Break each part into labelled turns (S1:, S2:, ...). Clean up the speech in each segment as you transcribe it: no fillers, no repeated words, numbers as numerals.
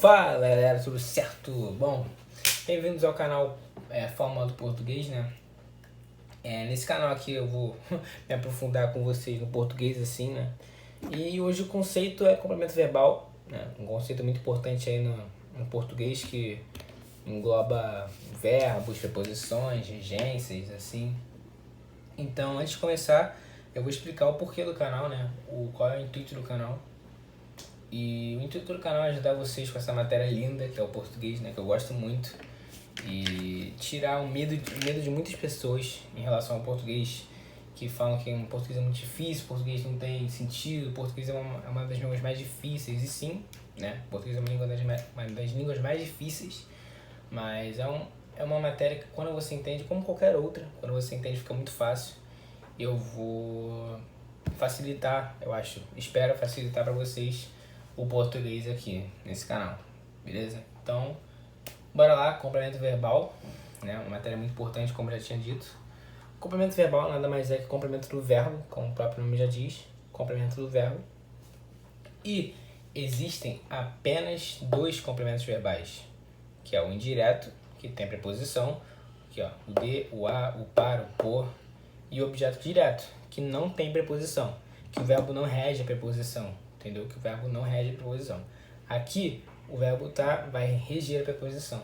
S1: Fala galera, tudo certo? Bom, bem-vindos ao canal Fórmula do Português, né? Nesse canal aqui eu vou me aprofundar com vocês no português assim, né? E hoje o conceito é complemento verbal, né? Um conceito muito importante aí no português que engloba verbos, preposições, regências, assim. Então, antes de começar, eu vou explicar o porquê do canal, né? Qual é o intuito do canal. E o intuito do canal é ajudar vocês com essa matéria linda, que é o português, né? Que eu gosto muito. E tirar o medo de muitas pessoas em relação ao português, que falam que o português é muito difícil, o português não tem sentido, o português é uma das línguas mais difíceis. E sim, né? O português é uma das línguas mais difíceis, mas é uma matéria que quando você entende, como qualquer outra, quando você entende fica muito fácil. Eu vou facilitar, eu acho, espero facilitar para vocês o português aqui nesse canal, beleza? Então, bora lá, complemento verbal, né? Uma matéria muito importante, como eu já tinha dito. Complemento verbal nada mais é que complemento do verbo, como o próprio nome já diz, complemento do verbo. E existem apenas dois complementos verbais, que é o indireto, que tem preposição, aqui ó, o de, o a, o para, o por, e o objeto direto, que não tem preposição, que o verbo não rege a preposição, entendeu? Que o verbo não rege a preposição. Aqui, o verbo vai reger a preposição.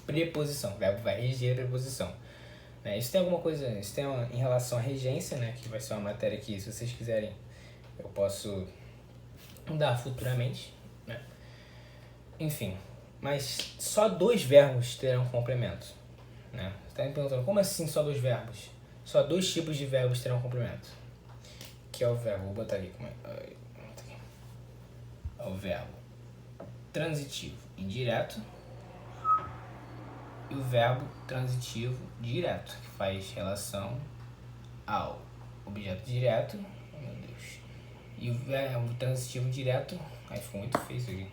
S1: Preposição. O verbo vai reger a preposição. Isso tem alguma coisa, isso tem em relação à regência, né? Que vai ser uma matéria que, se vocês quiserem, eu posso dar futuramente, né? Enfim, mas só dois verbos terão complemento, né? Você está me perguntando, como assim só dois verbos? Só dois tipos de verbos terão complemento. Que é o verbo, vou botar aqui, é o verbo transitivo indireto e o verbo transitivo direto, que faz relação ao objeto direto, meu Deus, e o verbo transitivo direto, aí ficou muito feio isso aqui,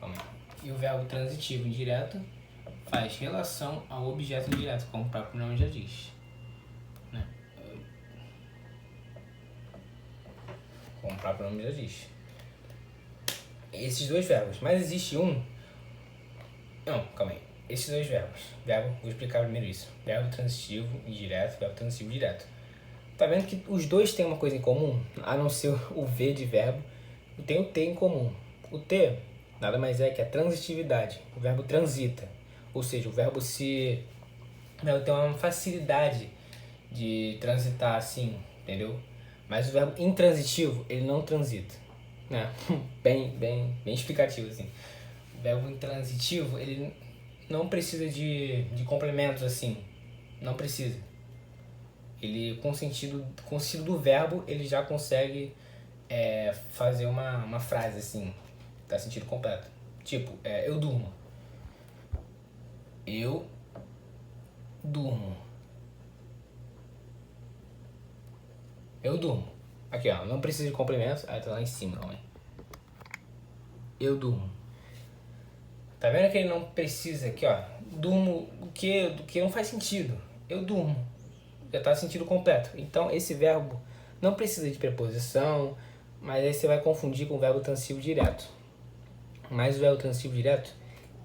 S1: calma aí. E o verbo transitivo indireto faz relação ao objeto direto, como o próprio nome já diz, né? Como o próprio nome já diz. Esses dois verbos, mas existe um... Não, calma aí. Esses dois verbos. Vou explicar primeiro isso. Verbo transitivo indireto, verbo transitivo direto. Tá vendo que os dois têm uma coisa em comum? A não ser o V de verbo, tem o T em comum. O T nada mais é que a transitividade. O verbo transita. Ou seja, o verbo tem uma facilidade de transitar assim, entendeu? Mas o verbo intransitivo, ele não transita, né? bem explicativo assim. O verbo intransitivo, ele não precisa de complementos assim, não precisa. Ele com o sentido do verbo, ele já consegue fazer uma frase assim, tá sentido completo. Tipo, eu durmo. Eu durmo. Eu durmo. Aqui, ó, não precisa de complemento. Tá lá em cima, calma aí. Eu durmo. Tá vendo que ele não precisa aqui, ó. Durmo do que não faz sentido. Eu durmo. Já tá sentido completo. Então, esse verbo não precisa de preposição, mas aí você vai confundir com o verbo transitivo direto. Mas o verbo transitivo direto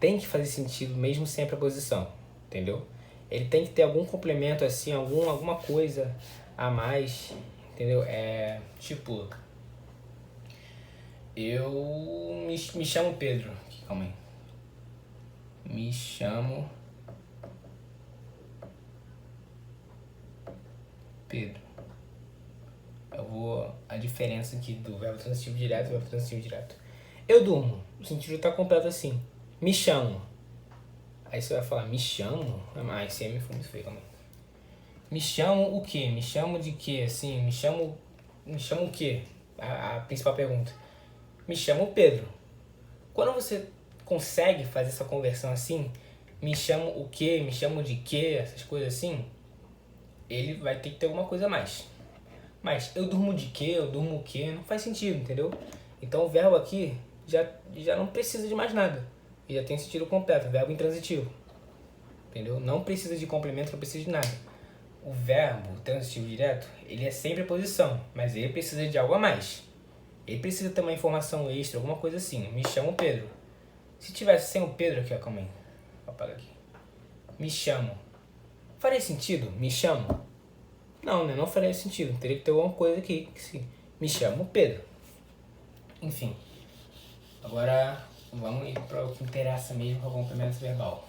S1: tem que fazer sentido mesmo sem a preposição, entendeu? Ele tem que ter algum complemento assim, alguma coisa a mais, entendeu? Tipo, eu me chamo Pedro. Calma aí. Me chamo Pedro. A diferença aqui do verbo transitivo direto e verbo transitivo direto. Eu durmo. O sentido está completo assim. Me chamo. Aí você vai falar, me chamo? Ah, esse M foi muito feio, calma aí. Me chamo o quê? Me chamo de quê? Assim, me chamo o quê? A principal pergunta. Me chamo Pedro. Quando você consegue fazer essa conversão assim, me chamo o quê? Me chamo de quê? Essas coisas assim, ele vai ter que ter alguma coisa a mais. Mas eu durmo de quê? Eu durmo o quê? Não faz sentido, entendeu? Então o verbo aqui já não precisa de mais nada. E já tem sentido completo, verbo intransitivo. Entendeu? Não precisa de complemento, não precisa de nada. O verbo transitivo direto, ele é sem preposição, mas ele precisa de algo a mais. Ele precisa ter uma informação extra, alguma coisa assim. Me chamo Pedro. Se tivesse sem o Pedro aqui, ó, calma aí. Vou apagar aqui. Me chamo. Faria sentido? Me chamo? Não, né? Não faria sentido. Teria que ter alguma coisa aqui. Que se me chamo Pedro. Enfim. Agora vamos ir para o que interessa mesmo, que é o complemento verbal.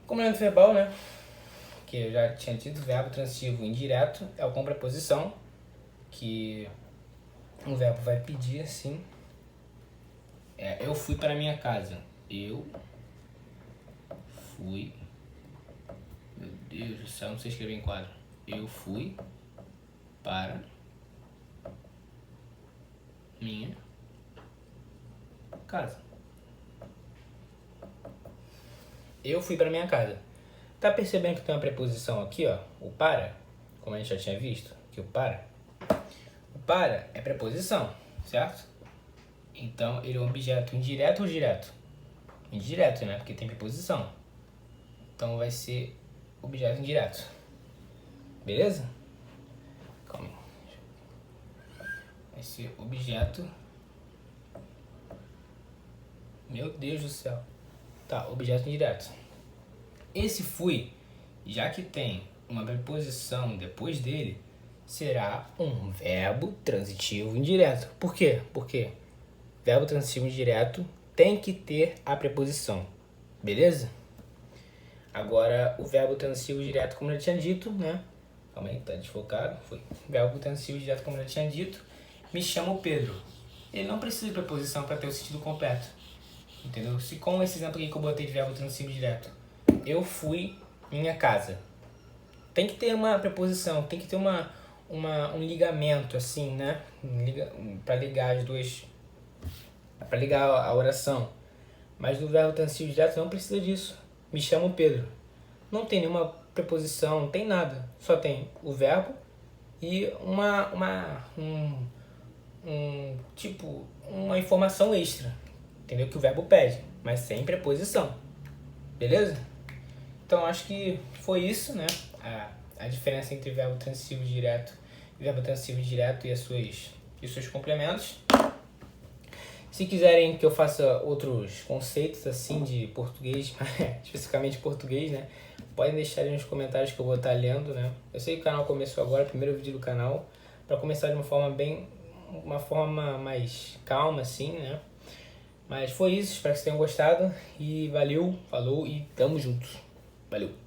S1: Complemento verbal, né? Que eu já tinha dito, verbo transitivo indireto é o com preposição, que o verbo vai pedir assim. Eu fui para minha casa. Eu fui. Meu Deus do céu, não sei escrever em quadro. Eu fui para minha casa. Eu fui para minha casa. Tá percebendo que tem uma preposição aqui, ó? O para, como a gente já tinha visto, que o para. O para é preposição, certo? Então ele é um objeto indireto ou direto? Indireto, né? Porque tem preposição. Então vai ser objeto indireto. Beleza? Calma aí. Vai ser objeto. Meu Deus do céu. Tá, objeto indireto. Esse fui, já que tem uma preposição depois dele, será um verbo transitivo indireto. Por quê? Porque verbo transitivo indireto tem que ter a preposição. Beleza? Agora, o verbo transitivo direto, como eu já tinha dito, né? Calma aí, tá desfocado. Foi. Verbo transitivo direto, como eu já tinha dito, me chamo Pedro. Ele não precisa de preposição para ter o sentido completo. Entendeu? Se com esse exemplo aqui que eu botei de verbo transitivo direto, eu fui minha casa. Tem que ter uma preposição, tem que ter um ligamento, assim, né? Para ligar as duas. Para ligar a oração. Mas no verbo transitivo direto não precisa disso. Me chamo Pedro. Não tem nenhuma preposição, não tem nada. Só tem o verbo e uma informação extra. Entendeu? Que o verbo pede, mas sem preposição. Beleza? Então acho que foi isso, né? A diferença entre verbo transitivo direto e verbo transitivo indireto e os seus complementos. Se quiserem que eu faça outros conceitos assim de português, especificamente português, né? Podem deixar aí nos comentários que eu vou estar lendo, né? Eu sei que o canal começou agora, primeiro vídeo do canal, para começar de uma forma mais calma assim, né? Mas foi isso, espero que vocês tenham gostado e valeu, falou e tamo junto. Valeu!